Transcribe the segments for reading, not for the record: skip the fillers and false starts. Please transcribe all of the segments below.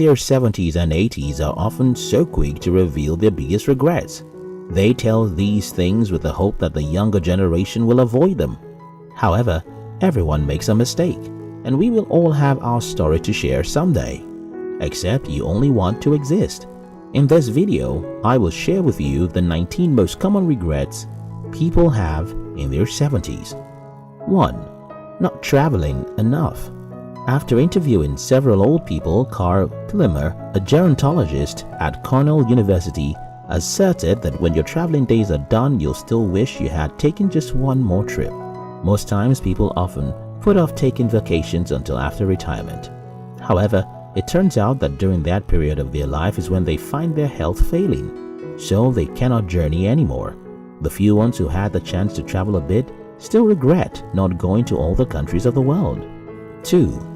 their 70s and 80s are often so quick to reveal their biggest regrets. They tell these things with the hope that the younger generation will avoid them. However, everyone makes a mistake, and we will all have our story to share someday. Except you only want to exist. In this video, I will share with you the 19 most common regrets people have in their 70s. 1. Not traveling enough. After interviewing several old people, Carl Pilmer, a gerontologist at Cornell University, asserted that when your traveling days are done, you'll still wish you had taken just one more trip. Most times, people often put off taking vacations until after retirement. However, it turns out that during that period of their life is when they find their health failing, so they cannot journey anymore. The few ones who had the chance to travel a bit still regret not going to all the countries of the world. 2.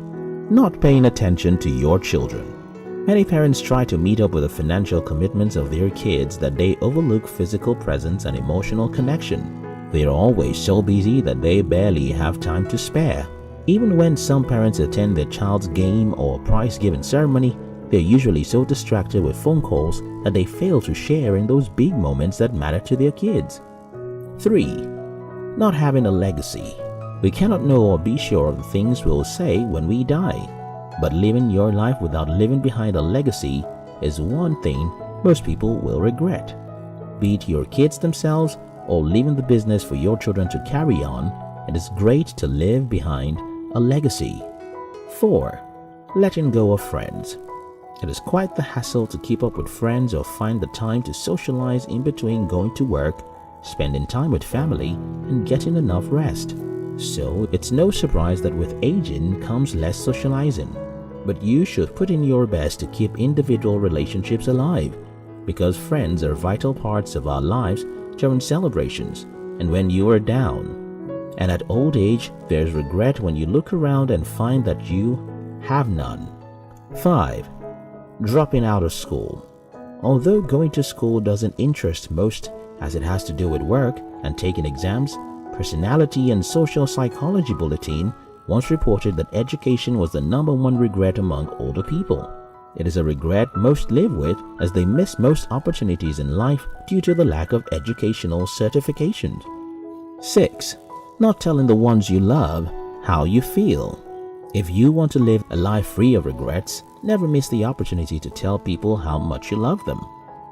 Not paying attention to your children. Many parents try to meet up with the financial commitments of their kids that they overlook physical presence and emotional connection. They are always so busy that they barely have time to spare. Even when some parents attend their child's game or prize-giving ceremony, they're usually so distracted with phone calls that they fail to share in those big moments that matter to their kids. 3. Not having a legacy. We cannot know or be sure of the things we'll say when we die. But living your life without leaving behind a legacy is one thing most people will regret. Be it your kids themselves or leaving the business for your children to carry on, it is great to leave behind a legacy. 4. Letting go of friends. It is quite the hassle to keep up with friends or find the time to socialize in between going to work, spending time with family, and getting enough rest. So it's no surprise that with aging comes less socializing. But you should put in your best to keep individual relationships alive, because friends are vital parts of our lives during celebrations and when you are down. And at old age, there's regret when you look around and find that you have none. 5. Dropping out of school. Although going to school doesn't interest most as it has to do with work and taking exams, Personality and Social Psychology Bulletin once reported that education was the #1 regret among older people. It is a regret most live with as they miss most opportunities in life due to the lack of educational certifications. 6. Not telling the ones you love how you feel. If you want to live a life free of regrets, never miss the opportunity to tell people how much you love them,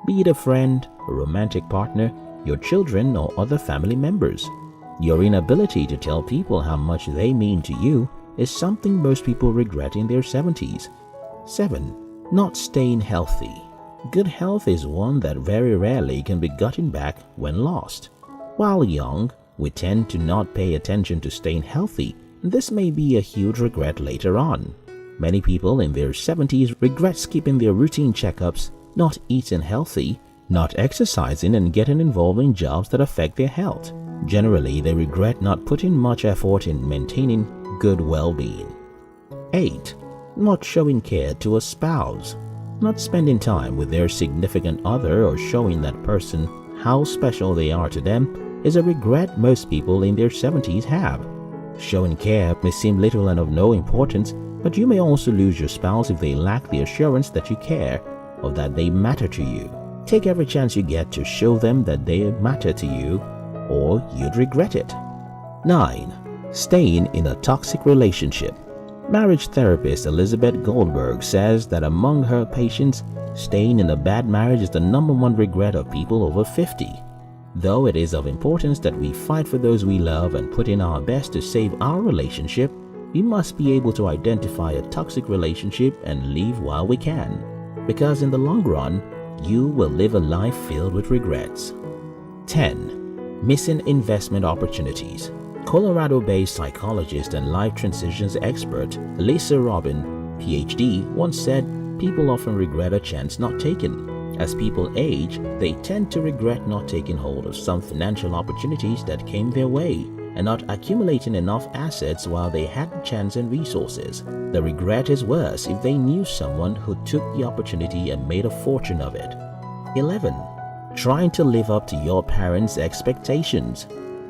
be it a friend, a romantic partner, your children, or other family members. Your inability to tell people how much they mean to you is something most people regret in their 70s. 7. Not staying healthy. Good health is one that very rarely can be gotten back when lost. While young, we tend to not pay attention to staying healthy. This may be a huge regret later on. Many people in their 70s regret skipping their routine checkups, not eating healthy, not exercising, and getting involved in jobs that affect their health. Generally, they regret not putting much effort in maintaining good well-being. 8. Not showing care to a spouse. Not spending time with their significant other or showing that person how special they are to them is a regret most people in their 70s have. Showing care may seem little and of no importance, but you may also lose your spouse if they lack the assurance that you care or that they matter to you. Take every chance you get to show them that they matter to you, or you'd regret it. 9. Staying in a toxic relationship. Marriage therapist Elizabeth Goldberg says that among her patients, staying in a bad marriage is the #1 regret of people over 50. Though it is of importance that we fight for those we love and put in our best to save our relationship, we must be able to identify a toxic relationship and leave while we can, because in the long run, you will live a life filled with regrets. 10. Missing investment opportunities. Colorado-based psychologist and life transitions expert Lisa Robin, PhD, once said, "People often regret a chance not taken. As people age, they tend to regret not taking hold of some financial opportunities that came their way and not accumulating enough assets while they had the chance and resources. The regret is worse if they knew someone who took the opportunity and made a fortune of it." 11. Trying to live up to your parents' expectations.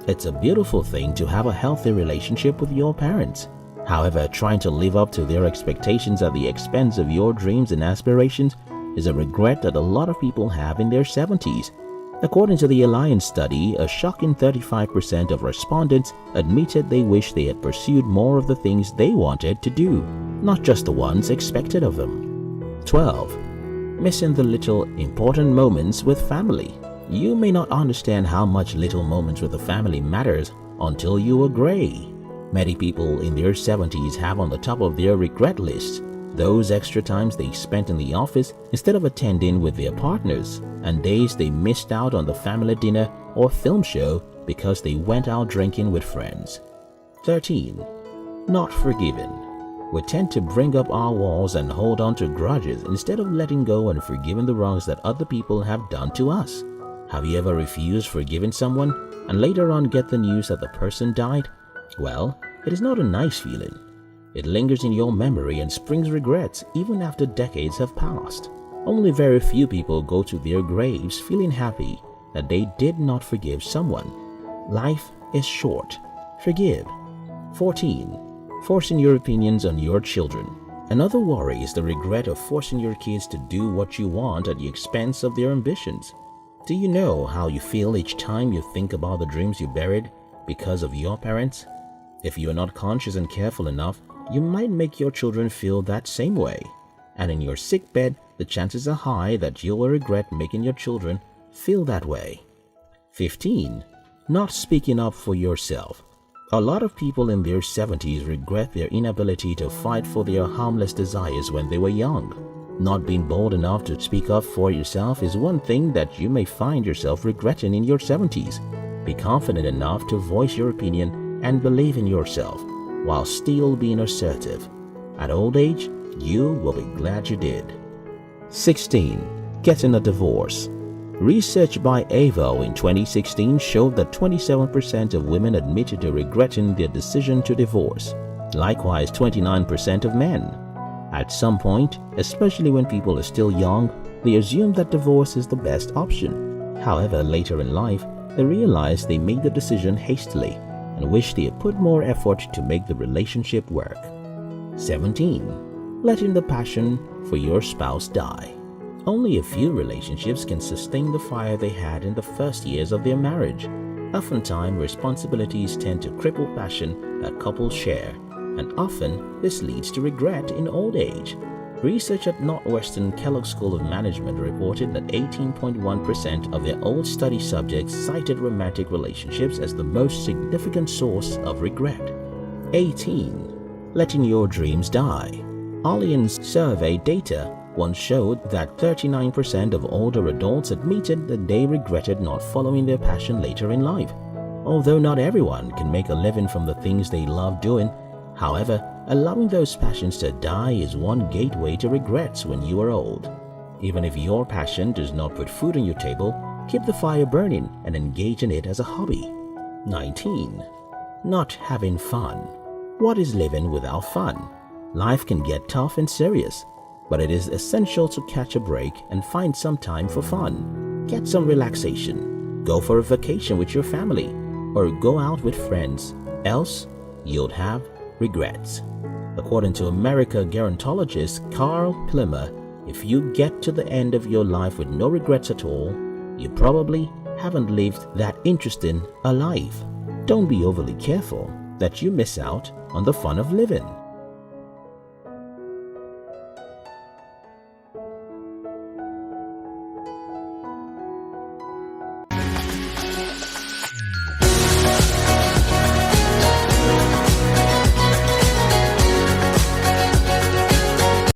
It's a beautiful thing to have a healthy relationship with your parents. However, trying to live up to their expectations at the expense of your dreams and aspirations is a regret that a lot of people have in their 70s. According to the Alliance study, a shocking 35% of respondents admitted they wish they had pursued more of the things they wanted to do, not just the ones expected of them. 12. Missing the little important moments with family. You may not understand how much little moments with the family matters until you are gray. Many people in their 70s have on the top of their regret list those extra times they spent in the office instead of attending with their partners, and days they missed out on the family dinner or film show because they went out drinking with friends. 13. Not forgiven. We tend to bring up our walls and hold on to grudges instead of letting go and forgiving the wrongs that other people have done to us. Have you ever refused forgiving someone and later on get the news that the person died? Well, it is not a nice feeling. It lingers in your memory and springs regrets even after decades have passed. Only very few people go to their graves feeling happy that they did not forgive someone. Life is short. Forgive. 14. Forcing your opinions on your children. Another worry is the regret of forcing your kids to do what you want at the expense of their ambitions. Do you know how you feel each time you think about the dreams you buried because of your parents? If you are not conscious and careful enough, you might make your children feel that same way. And in your sick bed, the chances are high that you will regret making your children feel that way. 15. Not speaking up for yourself. A lot of people in their 70s regret their inability to fight for their harmless desires when they were young. Not being bold enough to speak up for yourself is one thing that you may find yourself regretting in your 70s. Be confident enough to voice your opinion and believe in yourself, while still being assertive. At old age, you will be glad you did. 16. Getting a divorce. Research by AVO in 2016 showed that 27% of women admitted to regretting their decision to divorce. Likewise, 29% of men. At some point, especially when people are still young, they assume that divorce is the best option. However, later in life, they realize they made the decision hastily and wish they had put more effort to make the relationship work. 17. Letting the passion for your spouse die. Only a few relationships can sustain the fire they had in the first years of their marriage. Oftentimes, responsibilities tend to cripple passion that couples share, and often this leads to regret in old age. Research at Northwestern Kellogg School of Management reported that 18.1% of their old study subjects cited romantic relationships as the most significant source of regret. 18. Letting your dreams die. Allianz survey data once showed that 39% of older adults admitted that they regretted not following their passion later in life. Although not everyone can make a living from the things they love doing, however, allowing those passions to die is one gateway to regrets when you are old. Even if your passion does not put food on your table, keep the fire burning and engage in it as a hobby. 19. Not having fun. What is living without fun? Life can get tough and serious, but it is essential to catch a break and find some time for fun. Get some relaxation. Go for a vacation with your family or go out with friends. Else, you'll have regrets. According to American gerontologist Carl Plummer, if you get to the end of your life with no regrets at all, you probably haven't lived that interesting a life. Don't be overly careful that you miss out on the fun of living.